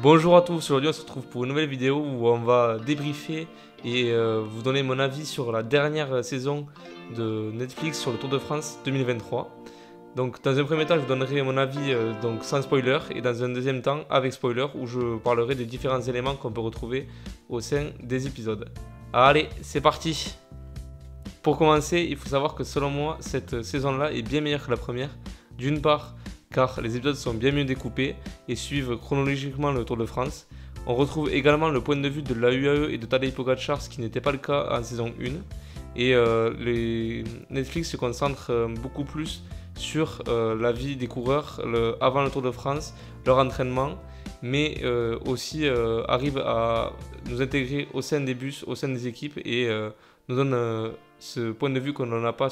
Bonjour à tous, aujourd'hui on se retrouve pour une nouvelle vidéo où on va débriefer et vous donner mon avis sur la dernière saison de Netflix sur le Tour de France 2023. Donc dans un premier temps je vous donnerai mon avis donc sans spoiler et dans un deuxième temps avec spoiler où je parlerai des différents éléments qu'on peut retrouver au sein des épisodes. Allez, c'est parti! Pour commencer, il faut savoir que selon moi cette saison-là est bien meilleure que la première. D'une part, car les épisodes sont bien mieux découpés et suivent chronologiquement le Tour de France. On retrouve également le point de vue de la UAE et de Tadej Pogačar, ce qui n'était pas le cas en saison 1. Et Netflix se concentre beaucoup plus sur la vie des coureurs avant le Tour de France, leur entraînement, mais aussi arrive à nous intégrer au sein des bus, au sein des équipes et nous donne ce point de vue qu'on n'en a pas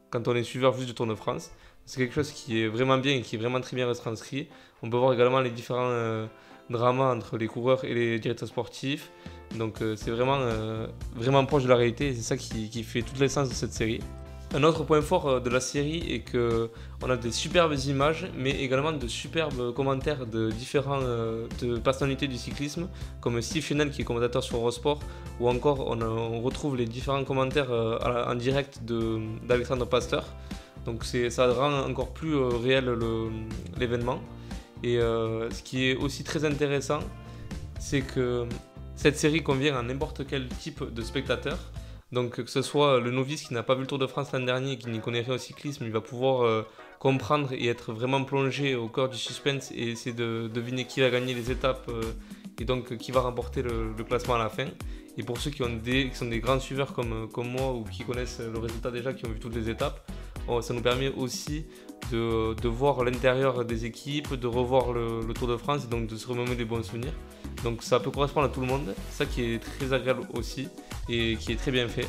quand on est suiveur juste du Tour de France. C'est quelque chose qui est vraiment bien et qui est vraiment très bien retranscrit. On peut voir également les différents dramas entre les coureurs et les directeurs sportifs. Donc c'est vraiment proche de la réalité et c'est ça qui fait toute l'essence de cette série. Un autre point fort de la série est qu'on a des superbes images, mais également de superbes commentaires de différents de personnalités du cyclisme, comme Steve Chenel qui est commentateur sur Eurosport, ou encore on retrouve les différents commentaires en direct d'Alexandre Pasteur. Donc ça rend encore plus réel l'événement. Et ce qui est aussi très intéressant, c'est que cette série convient à n'importe quel type de spectateur. Donc que ce soit le novice qui n'a pas vu le Tour de France l'an dernier et qui n'y connaît rien au cyclisme, il va pouvoir comprendre et être vraiment plongé au cœur du suspense et essayer de deviner qui va gagner les étapes et donc qui va remporter le classement à la fin. Et pour ceux qui sont des grands suiveurs comme moi ou qui connaissent le résultat déjà, qui ont vu toutes les étapes, ça nous permet aussi de voir l'intérieur des équipes, de revoir le Tour de France et donc de se remémorer des bons souvenirs. Donc ça peut correspondre à tout le monde, ça qui est très agréable aussi et qui est très bien fait.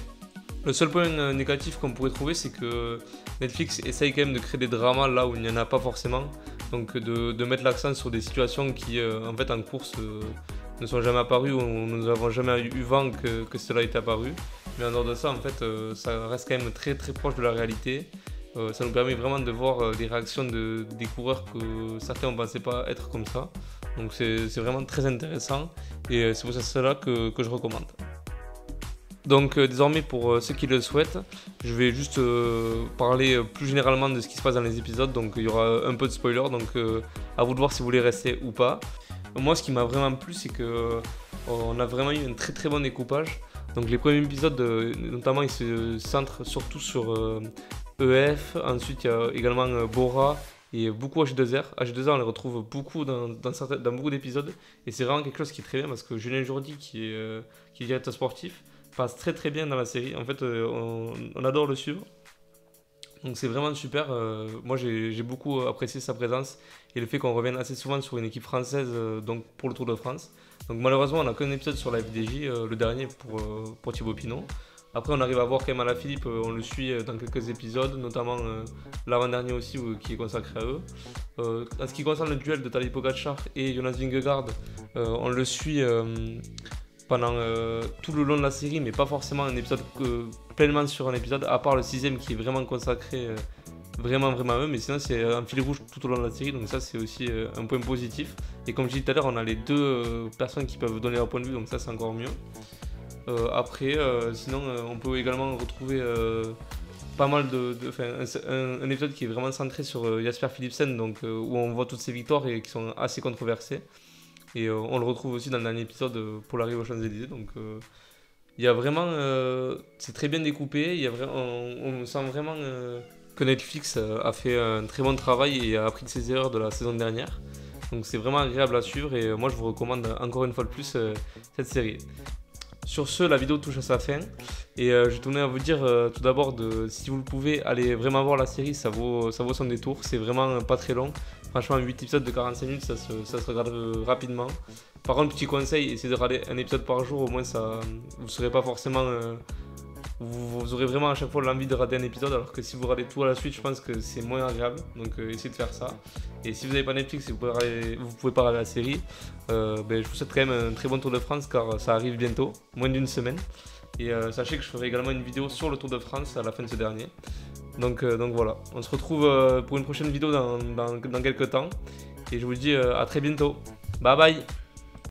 Le seul point négatif qu'on pourrait trouver, c'est que Netflix essaye quand même de créer des dramas là où il n'y en a pas forcément. Donc de mettre l'accent sur des situations qui en fait en course ne sont jamais apparues ou nous n'avons jamais eu vent que cela est apparu. Mais en dehors de ça, en fait, ça reste quand même très très proche de la réalité. Ça nous permet vraiment de voir des réactions des coureurs que certains ne pensaient pas être comme ça. Donc c'est vraiment très intéressant et c'est pour cela que je recommande. Donc désormais pour ceux qui le souhaitent, je vais juste parler plus généralement de ce qui se passe dans les épisodes. Donc il y aura un peu de spoiler, donc à vous de voir si vous voulez rester ou pas. Moi ce qui m'a vraiment plu, c'est qu'on a vraiment eu un très très bon découpage. Donc les premiers épisodes, notamment, ils se centrent surtout sur EF. Ensuite, il y a également Bora et beaucoup H2R. H2R, on les retrouve beaucoup dans beaucoup d'épisodes. Et c'est vraiment quelque chose qui est très bien parce que Julien Jourdi, qui est directeur sportif, passe très très bien dans la série. En fait, on adore le suivre. Donc c'est vraiment super. Moi, j'ai beaucoup apprécié sa présence et le fait qu'on revienne assez souvent sur une équipe française donc pour le Tour de France. Donc malheureusement, on n'a qu'un épisode sur la FDJ, le dernier pour Thibaut Pinot. Après, on arrive à voir quand même Alaphilippe, on le suit dans quelques épisodes, notamment l'avant-dernier aussi qui est consacré à eux. En ce qui concerne le duel de Tadej Pogačar et Jonas Vingegaard, on le suit pendant tout le long de la série, mais pas forcément un épisode pleinement sur un épisode, à part le 6ème qui est vraiment consacré vraiment à eux, mais sinon c'est un fil rouge tout au long de la série, donc ça c'est aussi un point positif. Et comme je disais tout à l'heure, on a les deux personnes qui peuvent donner leur point de vue, donc ça c'est encore mieux. Après, sinon on peut également retrouver pas mal un épisode qui est vraiment centré sur Jasper Philipsen, donc, où on voit toutes ses victoires et qui sont assez controversées. Et on le retrouve aussi dans le dernier épisode pour l'arrivée aux Champs-Élysées. Donc il y a vraiment, c'est très bien découpé. On sent vraiment que Netflix a fait un très bon travail et a appris de ses erreurs de la saison dernière. Donc c'est vraiment agréable à suivre et moi je vous recommande encore une fois de plus cette série. Sur ce, la vidéo touche à sa fin et je tenais à vous dire tout d'abord si vous le pouvez, allez vraiment voir la série, ça vaut son détour, c'est vraiment pas très long. Franchement, 8 épisodes de 45 minutes, ça se regarde rapidement. Par contre, petit conseil, essayez de regarder un épisode par jour, au moins vous serez pas forcément... vous aurez vraiment à chaque fois l'envie de rater un épisode, alors que si vous regardez tout à la suite, je pense que c'est moins agréable. Donc essayez de faire ça. Et si vous n'avez pas Netflix et vous pouvez pas regarder la série, je vous souhaite quand même un très bon Tour de France, car ça arrive bientôt, moins d'une semaine. Et sachez que je ferai également une vidéo sur le Tour de France à la fin de ce dernier. Donc voilà, on se retrouve pour une prochaine vidéo dans quelques temps. Et je vous dis à très bientôt. Bye bye.